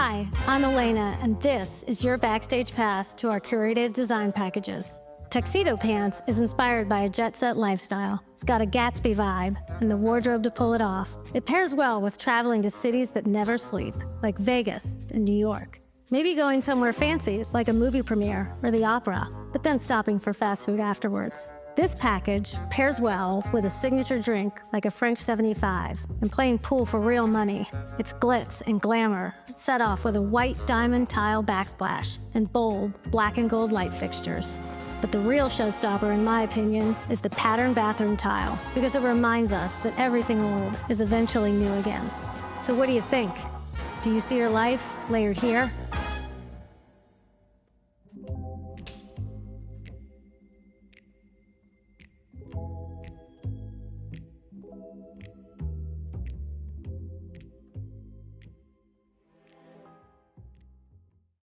Hi, I'm Elena, and this is your backstage pass to our curated design packages. Tuxedo Pants is inspired by a jet-set lifestyle. It's got a Gatsby vibe and the wardrobe to pull it off. It pairs well with traveling to cities that never sleep, like Vegas and New York. Maybe going somewhere fancy, like a movie premiere or the opera, but then stopping for fast food afterwards. This package pairs well with a signature drink like a French 75 and playing pool for real money. It's glitz and glamour, set off with a white diamond tile backsplash and bold black and gold light fixtures. But the real showstopper, in my opinion, is the patterned bathroom tile, because it reminds us that everything old is eventually new again. So what do you think? Do you see your life layered here?